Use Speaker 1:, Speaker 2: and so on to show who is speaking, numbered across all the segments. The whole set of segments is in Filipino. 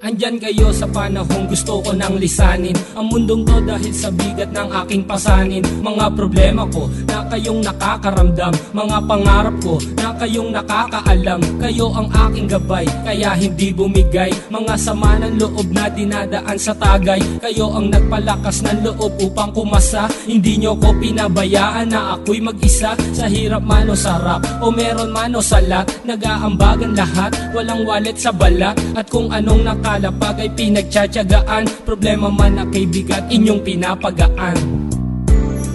Speaker 1: Andyan kayo sa panahong gusto ko nang lisanin ang mundong to dahil sa bigat ng aking pasanin. Mga problema ko na kayong nakakaramdam, mga pangarap ko na kayong nakakaalam. Kayo ang aking gabay, kaya hindi bumigay. Mga sama ng loob na dinadaan sa tagay. Kayo ang nagpalakas ng loob upang kumasa. Hindi nyo ko pinabayaan na ako'y mag-isa. Sa hirap man o sarap, o meron man o salat, nag-aambagan lahat, walang walet sa balat. At kung anong nakalapag ay pinagtsatsagaan, problema man na kay bigat, inyong pinapagaan.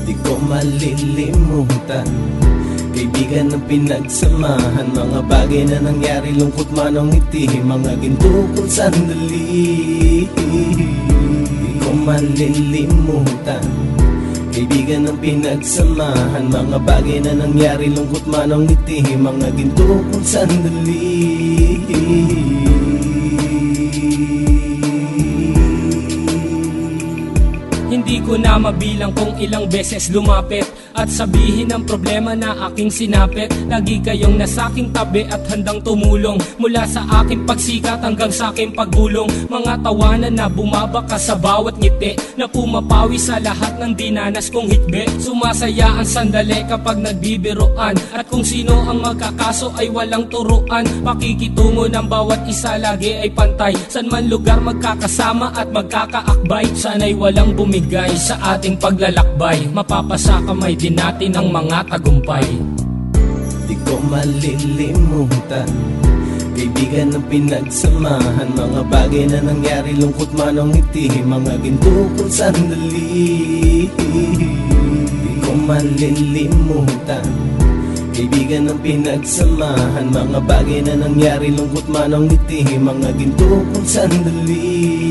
Speaker 2: Di ko malilimutan, kaibigan ng pinagsamahan, mga bagay na nangyari, lungkot man o ngiti, mga ginto kong sandali. Di ko malilimutan, kaibigan ng pinagsamahan, mga bagay na nangyari, lungkot man o ngiti, mga ginto kong sandali.
Speaker 1: Hindi ko na mabilang kung ilang beses lumapit at sabihin ang problema na aking sinapit. Lagi kayong nasa aking tabi at handang tumulong, mula sa aking pagsikat hanggang sa aking paggulong. Mga tawanan na bumabaka sa bawat ngiti, na pumapawi sa lahat ng dinanas kong hitbe. Sumasaya ang sandali kapag nagbibiroan, at kung sino ang magkakaso ay walang turuan. Pakikitungo ng bawat isa lagi ay pantay, san man lugar magkakasama at magkakaakbay. Sana'y walang bumigay sa ating paglalakbay, mapapasa kamay din natin ang mga tagumpay.
Speaker 2: Di ko malilimutan, kaibigan ng pinagsamahan, mga bagay na nangyari, lungkot man o ngiti, mga ginto kong sandali. Di ko malilimutan, kaibigan ng pinagsamahan, mga bagay na nangyari, lungkot man o ngiti, mga ginto kong sandali.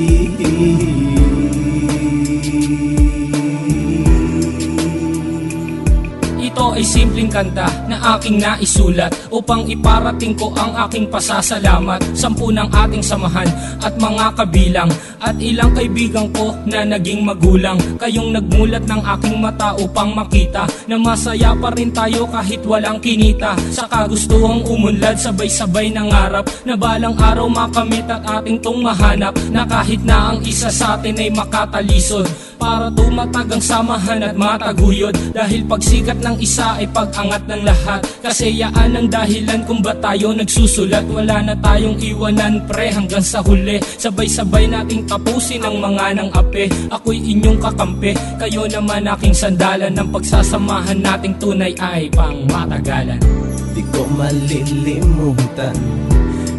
Speaker 1: Ito ay simpleng kanta na aking naisulat upang iparating ko ang aking pasasalamat. 10 ng ating samahan at mga kabilang, at ilang kaibigan ko na naging magulang. Kayong nagmulat ng aking mata upang makita na masaya pa rin tayo kahit walang kinita. Sa kagustuhang umunlad, sabay-sabay nangarap na balang araw makamit at ating tong mahanap, na kahit na ang isa sa atin ay makatalisod, para tumatag ang samahan at mataguyod. Dahil pagsikat ng isa ay pag-angat ng lahat, kasi yaan ang dahilan kung ba't tayo nagsusulat. Wala na tayong iwanan pre hanggang sa huli, sabay-sabay nating tapusin ang mga nang ape. Ako'y inyong kakampi, kayo naman aking sandalan, ng pagsasamahan nating tunay ay pang matagalan.
Speaker 2: Di ko malilimutan,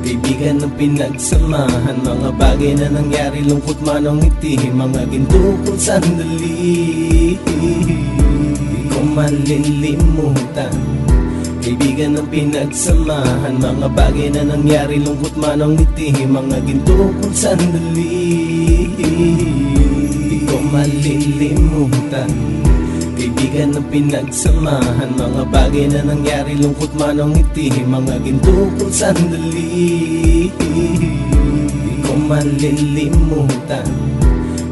Speaker 2: kaibigan ng pinagsamahan, mga bagay na nangyari, lungkot man o ngiti, mga ginto kong sandali. Di ko malilimutan, kaibigan ng pinagsamahan, mga bagay na nangyari, lungkot man o ngiti, mga ginto kong sandali. Di ko malilimutan, kaibigan ng pinagsamahan, mga bagay na nangyari, lungkot man o ngiti, mga ginto kong sandali. Di ko malilimutan,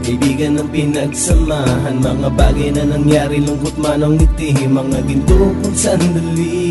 Speaker 2: kaibigan ng pinagsamahan, mga bagay na nangyari, lungkot man o ngiti, mga ginto kong sandali.